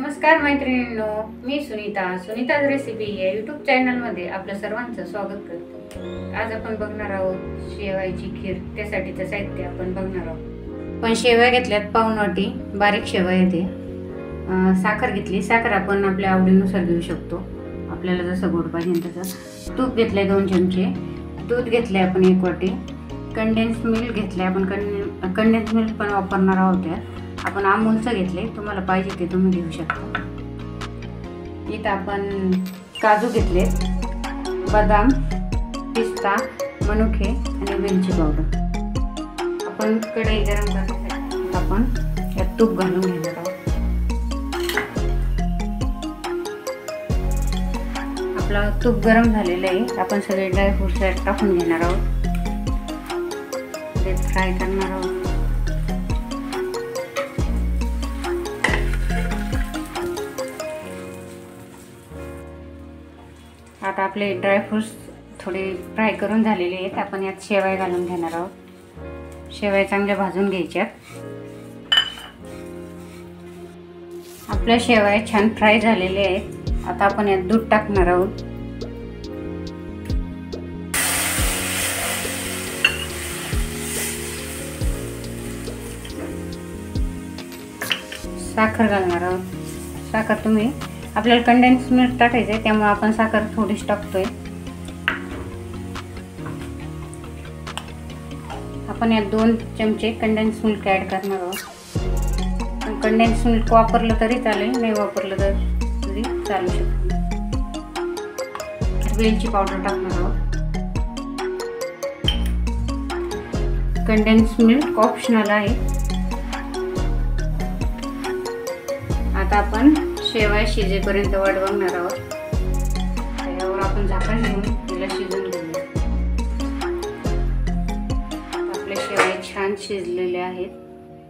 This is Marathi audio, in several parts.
नमस्कार मैत्रिणींनो, मी सुनीताज रेसिपी या यूट्यूब चॅनलमध्ये आपलं सर्वांचं स्वागत करते। आज आपण बघणार आहोत शेवयाची खीर। त्यासाठीचं साहित्य आपण बघणार आहोत। पण शेवया घेतल्यात पाऊण वाटी बारीक शेवया येते। साखर घेतली, साखर आपण आपल्या आवडीनुसार घेऊ शकतो, आपल्याला जसं गोड पाहिजे तसं। तूप घेतले 2 चमचे, दूध घेतले आपण 1 वाटी, कंडेन्स मिल्क घेतले आपण, कंडेन्स मिल्क पण वापरणार आहोत। आपण अमूलचं घेतले, तुम्हाला पाहिजे ते तुम्ही घेऊ शकता। इथं आपण काजू घेतले, बदाम, पिस्ता, मनुके आणि वेलची पावडर। आपण कढई गरम करण्यासाठी आपण यात तूप घालून घेणार आहोत। आपला तूप गरम झालेलं आहे, आपण सगळे ड्रायफ्रूट्स यात टाकून घेणार आहोत, ते फ्राय करणार आहोत। आता आपले ड्रायफ्रूट्स थोडे फ्राय करून झालेले आहेत। आपण यात शेवया घालून घेणार आहोत। शेवया चांगल्या भाजून घ्यायच्यात। आपल्या शेवया छान फ्राय झालेले आहेत। आता आपण यात दूध टाकणार आहोत। साखर घालणार आहोत। साखर तुम्ही आपल्याला कंडेन्स मिल्क टाकायचं आहे, त्यामुळे आपण साखर थोडीशी टाकतोय। आपण यात 2 चमचे कंडेन्स मिल्क ॲड करणार आहोत। कंडेन्स मिल्क वापरलं तरी चालेल, नाही वापरलं तरी चालू शकतो। वेलची पावडर टाकणार आहोत। कंडेन्स मिल्क ऑप्शनल आहे। आता आपण शेवया शिजेपर्यंत वाट बघणार आहोत। त्यावर आपण झाकण ठेवून तिला शिजून घेऊया। आपल्या शेवया छान शिजलेल्या आहेत,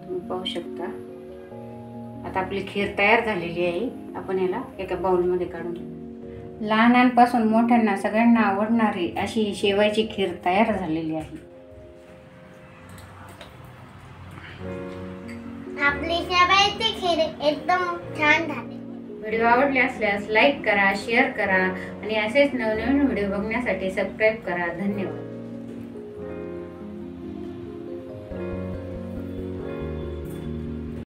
तुम्ही पाहू शकता। आता आपली खीर तयार झालेली आहे। आपण याला एका बाउलमध्ये काढून घेऊ। लहानांपासून मोठ्यांना सगळ्यांना आवडणारी अशी शेवयाची खीर तयार झालेली आहे। आपली शेवयाची खीर एकदम छान झाली। व्हिडिओ आवडले असल्यास लाईक करा, शेअर करा आणि असेच नवनवीन व्हिडिओ बघण्यासाठी सबस्क्राईब करा। धन्यवाद।